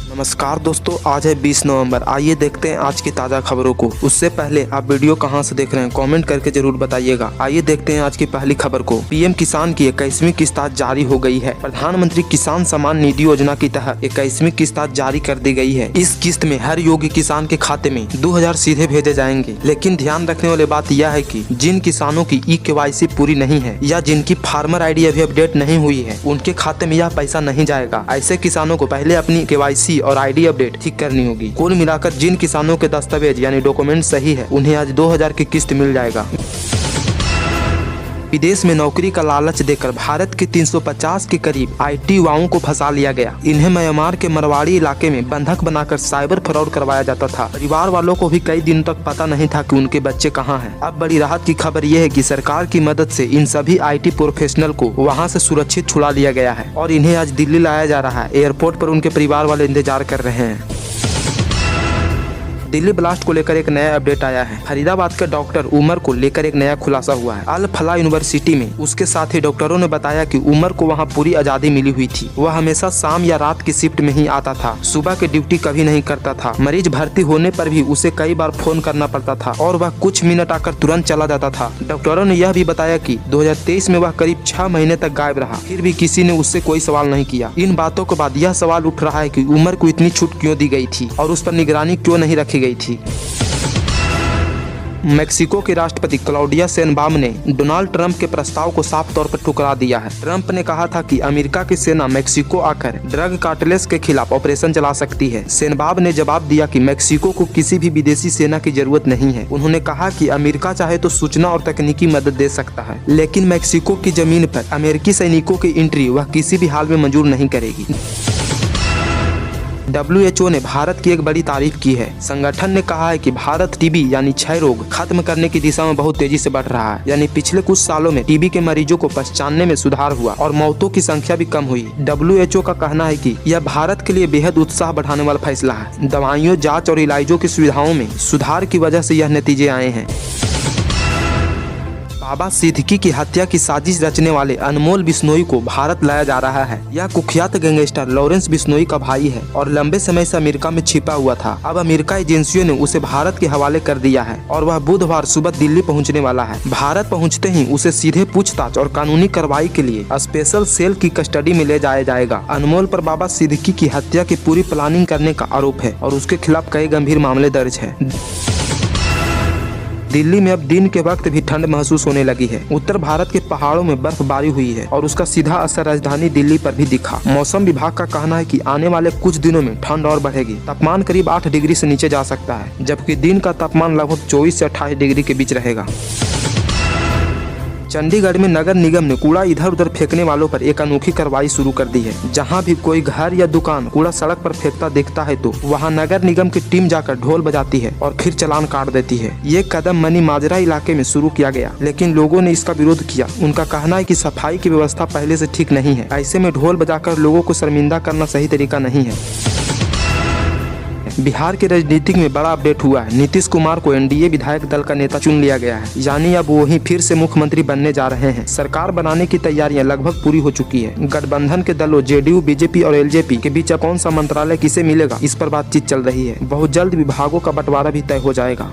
नमस्कार दोस्तों, आज है 20 नवंबर। आइए देखते हैं आज की ताज़ा खबरों को। उससे पहले आप वीडियो कहां से देख रहे हैं कमेंट करके जरूर बताइएगा। आइए देखते हैं आज की पहली खबर को। पीएम किसान की 21वीं किस्त आज जारी हो गई है। प्रधानमंत्री किसान सम्मान निधि योजना की तहत 21वीं किस्त आज जारी कर दी गई है। इस किस्त में हर योग्य किसान के खाते में 2000 सीधे भेजे जाएंगे। लेकिन ध्यान रखने वाली बात यह है कि जिन किसानों की KYC पूरी नहीं है या जिनकी फार्मर ID अभी अपडेट नहीं हुई है, उनके खाते में यह पैसा नहीं जाएगा। ऐसे किसानों को पहले अपनी KYC और ID अपडेट ठीक करनी होगी। कुल मिलाकर जिन किसानों के दस्तावेज यानी डॉक्यूमेंट सही है, उन्हें आज 2000 की किस्त मिल जाएगा। विदेश में नौकरी का लालच देकर भारत के 350 के करीब IT युवाओं को फंसा लिया गया। इन्हें म्यांमार के मरवाड़ी इलाके में बंधक बनाकर साइबर फ्रॉड करवाया जाता था। परिवार वालों को भी कई दिनों तक पता नहीं था कि उनके बच्चे कहां हैं। अब बड़ी राहत की खबर यह है कि सरकार की मदद से इन सभी IT प्रोफेशनल को वहां से सुरक्षित छुड़ा लिया गया है और इन्हें आज दिल्ली लाया जा रहा है। एयरपोर्ट पर उनके परिवार वाले इंतजार कर रहे हैं। दिल्ली ब्लास्ट को लेकर एक नया अपडेट आया है। फरीदाबाद के डॉक्टर उमर को लेकर एक नया खुलासा हुआ है। अल फला यूनिवर्सिटी में उसके साथी डॉक्टरों ने बताया कि उमर को वहां पूरी आजादी मिली हुई थी। वह हमेशा शाम या रात की शिफ्ट में ही आता था, सुबह की ड्यूटी कभी नहीं करता था। मरीज भर्ती होने पर भी उसे कई बार फोन करना पड़ता था और वह कुछ मिनट आकर तुरंत चला जाता था। डॉक्टरों ने यह भी बताया कि 2023 में वह करीब 6 महीने तक गायब रहा, फिर भी किसी ने उससे कोई सवाल नहीं किया। इन बातों के बाद यह सवाल उठ रहा है कि उमर को इतनी छूट क्यों दी गई थी और उस पर निगरानी क्यों नहीं रखी गई थी। मेक्सिको के राष्ट्रपति क्लाउडिया शेनबाम ने डोनाल्ड ट्रंप के प्रस्ताव को साफ तौर पर ठुकरा दिया है। ट्रंप ने कहा था कि अमेरिका की सेना मेक्सिको आकर ड्रग कार्टेल्स के खिलाफ ऑपरेशन चला सकती है। शेनबाम ने जवाब दिया कि मेक्सिको को किसी भी विदेशी सेना की जरूरत नहीं है। उन्होंने कहा कि अमेरिका चाहे तो सूचना और तकनीकी मदद दे सकता है, लेकिन मेक्सिको की जमीन पर अमेरिकी सैनिकों की एंट्री वह किसी भी हाल में मंजूर नहीं करेगी। WHO ने भारत की एक बड़ी तारीफ की है। संगठन ने कहा है कि भारत TB यानी क्षय रोग खत्म करने की दिशा में बहुत तेजी से बढ़ रहा है। यानी पिछले कुछ सालों में TB के मरीजों को पहचानने में सुधार हुआ और मौतों की संख्या भी कम हुई। WHO का कहना है कि यह भारत के लिए बेहद उत्साह बढ़ाने वाला फैसला है। दवाइयों, जाँच और इलाजों की सुविधाओं में सुधार की वजह से यह नतीजे आए हैं। बाबा सिद्दीकी की हत्या की साजिश रचने वाले अनमोल बिश्नोई को भारत लाया जा रहा है। यह कुख्यात गैंगस्टर लॉरेंस बिश्नोई का भाई है और लंबे समय से अमेरिका में छिपा हुआ था। अब अमेरिका एजेंसियों ने उसे भारत के हवाले कर दिया है और वह बुधवार सुबह दिल्ली पहुंचने वाला है। भारत पहुंचते ही उसे सीधे पूछताछ और कानूनी कार्रवाई के लिए स्पेशल सेल की कस्टडी में ले जाया जाएगा। अनमोल पर बाबा सिद्दीकी की हत्या की पूरी प्लानिंग करने का आरोप है और उसके खिलाफ कई गंभीर मामले दर्ज है। दिल्ली में अब दिन के वक्त भी ठंड महसूस होने लगी है। उत्तर भारत के पहाड़ों में बर्फबारी हुई है और उसका सीधा असर राजधानी दिल्ली पर भी दिखा। मौसम विभाग का कहना है कि आने वाले कुछ दिनों में ठंड और बढ़ेगी। तापमान करीब 8 डिग्री से नीचे जा सकता है, जबकि दिन का तापमान लगभग 24 से 28 डिग्री के बीच रहेगा। चंडीगढ़ में नगर निगम ने कूड़ा इधर उधर फेंकने वालों पर एक अनोखी कार्रवाई शुरू कर दी है। जहां भी कोई घर या दुकान कूड़ा सड़क पर फेंकता दिखता है तो वहां नगर निगम की टीम जाकर ढोल बजाती है और फिर चालान काट देती है। ये कदम मनी माजरा इलाके में शुरू किया गया, लेकिन लोगों ने इसका विरोध किया। उनका कहना है कि सफाई की व्यवस्था पहले से ठीक नहीं है। ऐसे में ढोल बजाकर लोगों को शर्मिंदा करना सही तरीका नहीं है। बिहार के राजनीति में बड़ा अपडेट हुआ है। नीतीश कुमार को NDA विधायक दल का नेता चुन लिया गया है, यानी अब वही फिर से मुख्यमंत्री बनने जा रहे हैं। सरकार बनाने की तैयारियां लगभग पूरी हो चुकी है। गठबंधन के दलों JDU, BJP और LJP के बीच कौन सा मंत्रालय किसे मिलेगा, इस पर बातचीत चल रही है। बहुत जल्द विभागों का बंटवारा भी तय हो जाएगा।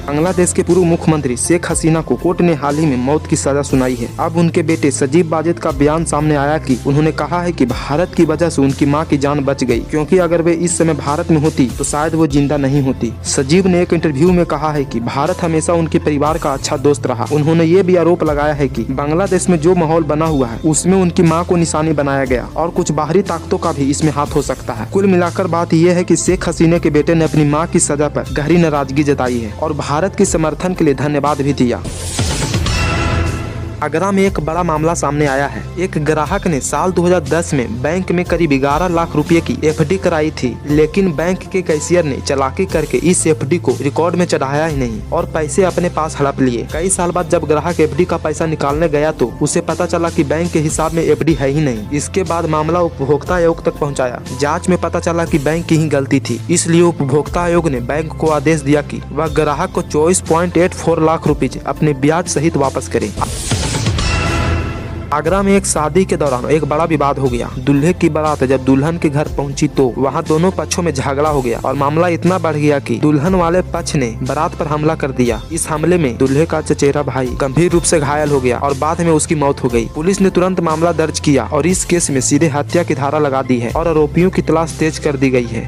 बांग्लादेश के पूर्व मुख्यमंत्री शेख हसीना को कोर्ट ने हाल ही में मौत की सजा सुनाई है। अब उनके बेटे सजीब वाजेद का बयान सामने आया कि उन्होंने कहा है कि भारत की वजह से उनकी मां की जान बच गई, क्योंकि अगर वे इस समय भारत में होती तो शायद वो जिंदा नहीं होती। सजीब ने एक इंटरव्यू में कहा है कि भारत हमेशा उनके परिवार का अच्छा दोस्त रहा। उन्होंने ये भी आरोप लगाया है कि बांग्लादेश में जो माहौल बना हुआ है उसमें उनकी मां को निशानी बनाया गया और कुछ बाहरी ताकतों का भी इसमें हाथ हो सकता है। कुल मिलाकर बात यह है कि शेख हसीना के बेटे ने अपनी मां की सजा पर गहरी नाराजगी जताई है और भारत के समर्थन के लिए धन्यवाद भी दिया। आगरा में एक बड़ा मामला सामने आया है। एक ग्राहक ने साल 2010 में बैंक में करीब 11 लाख रुपए की FD कराई थी, लेकिन बैंक के कैशियर ने चालाकी करके इस FD को रिकॉर्ड में चढ़ाया ही नहीं और पैसे अपने पास हड़प लिए। कई साल बाद जब ग्राहक FD का पैसा निकालने गया तो उसे पता चला कि बैंक के हिसाब में FD है ही नहीं। इसके बाद मामला उपभोक्ता आयोग तक पहुंचाया। जांच में पता चला कि बैंक की ही गलती थी, इसलिए उपभोक्ता आयोग ने बैंक को आदेश दिया कि वह ग्राहक को 24.84 लाख रुपए अपने ब्याज सहित वापस करे। आगरा में एक शादी के दौरान एक बड़ा विवाद हो गया। दूल्हे की बारात जब दुल्हन के घर पहुंची तो वहां दोनों पक्षों में झगड़ा हो गया और मामला इतना बढ़ गया कि दुल्हन वाले पक्ष ने बारात पर हमला कर दिया। इस हमले में दूल्हे का चचेरा भाई गंभीर रूप से घायल हो गया और बाद में उसकी मौत हो गई। पुलिस ने तुरंत मामला दर्ज किया और इस केस में सीधे हत्या की धारा लगा दी है और आरोपियों की तलाश तेज कर दी गई है।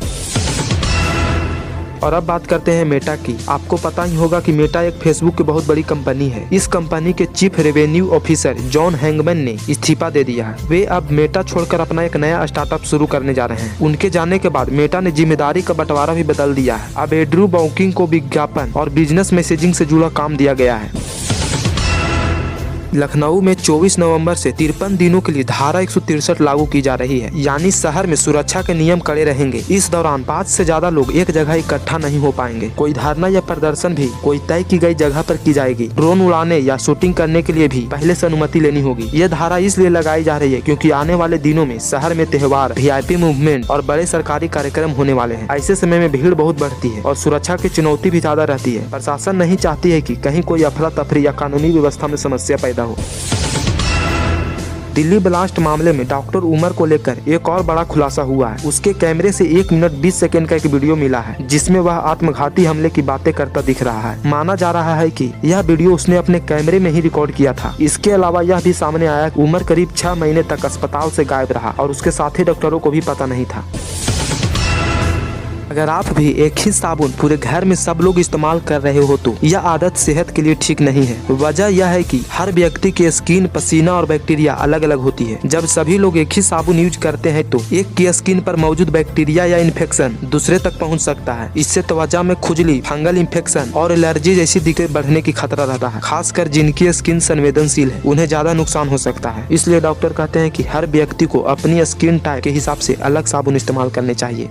और अब बात करते हैं मेटा की। आपको पता ही होगा कि मेटा एक फेसबुक की बहुत बड़ी कंपनी है। इस कंपनी के chief revenue officer John hangman ने इस्तीफा दे दिया है। वे अब मेटा छोड़कर अपना एक नया स्टार्टअप शुरू करने जा रहे हैं। उनके जाने के बाद मेटा ने जिम्मेदारी का बंटवारा भी बदल दिया है। अब एंड्रू बॉकिंग को विज्ञापन और बिजनेस मैसेजिंग से जुड़ा काम दिया गया है। लखनऊ में 24 नवंबर से 53 दिनों के लिए धारा 163 लागू की जा रही है, यानी शहर में सुरक्षा के नियम कड़े रहेंगे। इस दौरान 5 से ज्यादा लोग एक जगह इकट्ठा नहीं हो पाएंगे। कोई धरना या प्रदर्शन भी कोई तय की गई जगह पर की जाएगी। ड्रोन उड़ाने या शूटिंग करने के लिए भी पहले से अनुमति लेनी होगी। ये धारा इसलिए लगाई जा रही है क्योंकि आने वाले दिनों में शहर में त्योहार, VIP मूवमेंट और बड़े सरकारी कार्यक्रम होने वाले हैं। ऐसे समय में भीड़ बहुत बढ़ती है और सुरक्षा की चुनौती भी ज्यादा रहती है। प्रशासन नहीं चाहती है कि कहीं कोई अफरा तफरी या कानूनी व्यवस्था में समस्या पैदा हो। दिल्ली ब्लास्ट मामले में डॉक्टर उमर को लेकर एक और बड़ा खुलासा हुआ है। उसके कैमरे से 1 मिनट 20 सेकंड का एक वीडियो मिला है जिसमें वह आत्मघाती हमले की बातें करता दिख रहा है। माना जा रहा है कि यह वीडियो उसने अपने कैमरे में ही रिकॉर्ड किया था। इसके अलावा यह भी सामने आया कि उमर करीब 6 महीने तक अस्पताल से गायब रहा और उसके साथी डॉक्टरों को भी पता नहीं था। अगर आप भी एक ही साबुन पूरे घर में सब लोग इस्तेमाल कर रहे हो तो यह आदत सेहत के लिए ठीक नहीं है। वजह यह है कि हर व्यक्ति की स्किन, पसीना और बैक्टीरिया अलग अलग होती है। जब सभी लोग एक ही साबुन यूज करते हैं तो एक की स्किन पर मौजूद बैक्टीरिया या इन्फेक्शन दूसरे तक पहुंच सकता है। इससे त्वचा में खुजली, फंगल इन्फेक्शन और एलर्जी जैसी दिक्कतें बढ़ने की खतरा रहता है। खासकर जिनकी स्किन संवेदनशील है उन्हें ज्यादा नुकसान हो सकता है। इसलिए डॉक्टर कहते हैं कि हर व्यक्ति को अपनी स्किन टाइप के हिसाब से अलग साबुन इस्तेमाल करने चाहिए।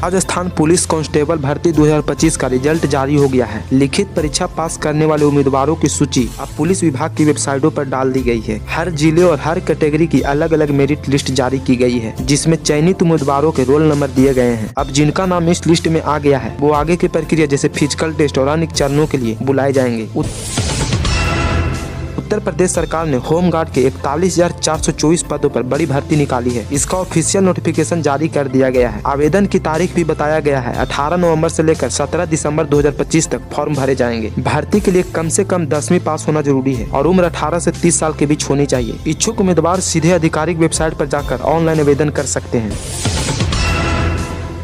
राजस्थान पुलिस कांस्टेबल भर्ती 2025 का रिजल्ट जारी हो गया है। लिखित परीक्षा पास करने वाले उम्मीदवारों की सूची अब पुलिस विभाग की वेबसाइटों पर डाल दी गई है। हर जिले और हर कैटेगरी की अलग अलग मेरिट लिस्ट जारी की गई है जिसमें चयनित उम्मीदवारों के रोल नंबर दिए गए हैं। अब जिनका नाम इस लिस्ट में आ गया है वो आगे की प्रक्रिया जैसे फिजिकल टेस्ट और अन्य चरणों के लिए बुलाए जाएंगे। उत्तर प्रदेश सरकार ने होमगार्ड के 41,424 पदों पर बड़ी भर्ती निकाली है। इसका ऑफिशियल नोटिफिकेशन जारी कर दिया गया है। आवेदन की तारीख भी बताया गया है। 18 नवंबर से लेकर 17 दिसंबर 2025 तक फॉर्म भरे जाएंगे। भर्ती के लिए कम से कम 10वीं पास होना जरूरी है और उम्र 18 से 30 साल के बीच होनी चाहिए। इच्छुक उम्मीदवार सीधे आधिकारिक वेबसाइट पर जाकर ऑनलाइन आवेदन कर सकते हैं।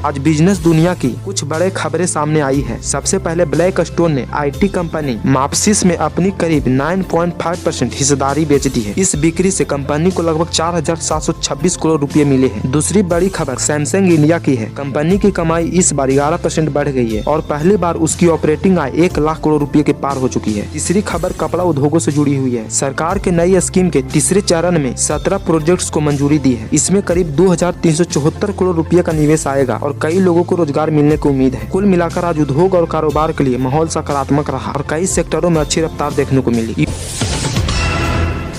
आज बिजनेस दुनिया की कुछ बड़े खबरें सामने आई है। सबसे पहले ब्लैक स्टोन ने IT कंपनी माप्सिस में अपनी करीब 9.5% हिस्सेदारी बेच दी है। इस बिक्री से कंपनी को लगभग 4,726 करोड़ रुपए मिले हैं। दूसरी बड़ी खबर सैमसंग इंडिया की है। कंपनी की कमाई इस बार 11% बढ़ गई है और पहली बार उसकी ऑपरेटिंग आय 1 लाख करोड़ रुपए के पार हो चुकी है। तीसरी खबर कपड़ा उद्योगों से जुड़ी हुई है। सरकार के नई स्कीम के तीसरे चरण में 17 प्रोजेक्ट्स को मंजूरी दी है। इसमें करीब 2,374 करोड़ रुपए का निवेश आएगा और कई लोगों को रोजगार मिलने की उम्मीद है। कुल मिलाकर आज उद्योग और कारोबार के लिए माहौल सकारात्मक रहा और कई सेक्टरों में अच्छी रफ्तार देखने को मिली।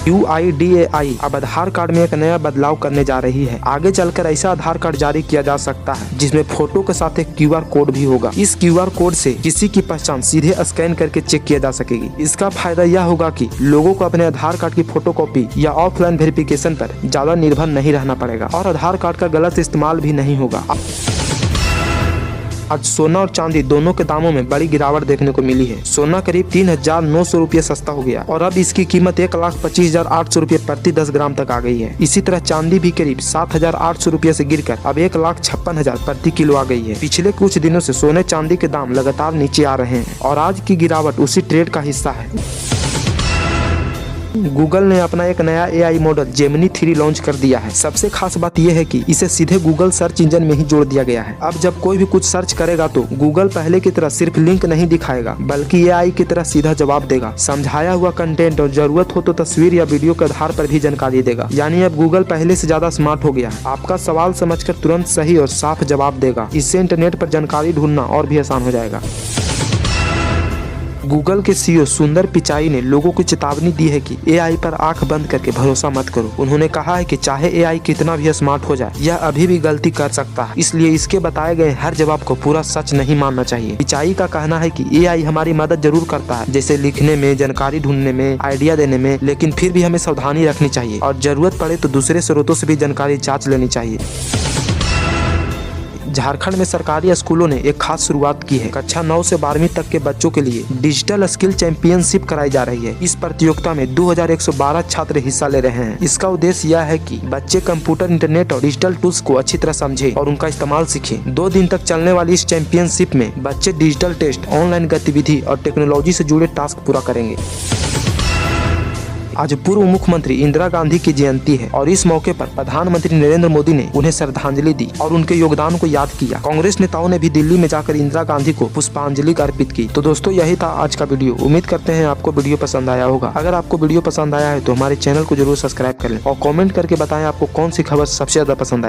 UIDAI अब आधार कार्ड में एक नया बदलाव करने जा रही है। आगे चलकर ऐसा आधार कार्ड जारी किया जा सकता है जिसमें फोटो के साथ एक QR कोड भी होगा। इस QR कोड से किसी की पहचान सीधे स्कैन करके चेक किया जा सकेगी। इसका फायदा यह होगा कि लोगों को अपने आधार कार्ड की फोटोकॉपी या ऑफलाइन वेरिफिकेशन पर ज्यादा निर्भर नहीं रहना पड़ेगा और आधार कार्ड का गलत इस्तेमाल भी नहीं होगा। आज सोना और चांदी दोनों के दामों में बड़ी गिरावट देखने को मिली है। सोना करीब 3,900 रुपये सस्ता हो गया और अब इसकी कीमत 1,25,800 रुपये प्रति 10 ग्राम तक आ गई है। इसी तरह चांदी भी करीब 7,800 रुपये से गिरकर अब 1,56,000 प्रति किलो आ गई है। पिछले कुछ दिनों से सोने चांदी के दाम लगातार नीचे आ रहे हैं और आज की गिरावट उसी ट्रेड का हिस्सा है। गूगल ने अपना एक नया AI मॉडल जेमिनी 3 लॉन्च कर दिया है। सबसे खास बात यह है कि इसे सीधे गूगल सर्च इंजन में ही जोड़ दिया गया है। अब जब कोई भी कुछ सर्च करेगा तो गूगल पहले की तरह सिर्फ लिंक नहीं दिखाएगा बल्कि AI की तरह सीधा जवाब देगा। समझाया हुआ कंटेंट और जरूरत हो तो तस्वीर या वीडियो के आधार पर भी जानकारी देगा। यानी अब गूगल पहले से ज्यादा स्मार्ट हो गया है। आपका सवाल समझकर तुरंत सही और साफ जवाब देगा। इससे इंटरनेट पर जानकारी ढूंढना और भी आसान हो जाएगा। गूगल के सीईओ सुंदर पिचाई ने लोगों को चेतावनी दी है कि एआई पर आंख बंद करके भरोसा मत करो। उन्होंने कहा है कि चाहे एआई कितना भी स्मार्ट हो जाए, यह अभी भी गलती कर सकता है, इसलिए इसके बताए गए हर जवाब को पूरा सच नहीं मानना चाहिए। पिचाई का कहना है कि एआई हमारी मदद जरूर करता है, जैसे लिखने में, जानकारी ढूंढने में, आइडिया देने में, लेकिन फिर भी हमें सावधानी रखनी चाहिए और जरूरत पड़े तो दूसरे स्रोतों से भी जानकारी जांच लेनी चाहिए। झारखंड में सरकारी स्कूलों ने एक खास शुरुआत की है। कक्षा 9 से 12वीं तक के बच्चों के लिए डिजिटल स्किल चैंपियनशिप कराई जा रही है। इस प्रतियोगिता में 2112 छात्र हिस्सा ले रहे हैं। इसका उद्देश्य यह है कि बच्चे कंप्यूटर, इंटरनेट और डिजिटल टूल्स को अच्छी तरह समझे और उनका इस्तेमाल सीखें। 2 दिन तक चलने वाली इस चैंपियनशिप में बच्चे डिजिटल टेस्ट, ऑनलाइन गतिविधि और टेक्नोलॉजी से जुड़े टास्क पूरा करेंगे। आज पूर्व मुख्यमंत्री इंदिरा गांधी की जयंती है और इस मौके पर प्रधानमंत्री नरेंद्र मोदी ने उन्हें श्रद्धांजलि दी और उनके योगदान को याद किया। कांग्रेस नेताओं ने भी दिल्ली में जाकर इंदिरा गांधी को पुष्पांजलि अर्पित की। तो दोस्तों, यही था आज का वीडियो। उम्मीद करते हैं आपको वीडियो पसंद आया होगा। अगर आपको वीडियो पसंद आया है तो हमारे चैनल को जरूर सब्सक्राइब कर लें और कमेंट करके बताएं आपको कौन सी खबर सबसे ज्यादा पसंद आया।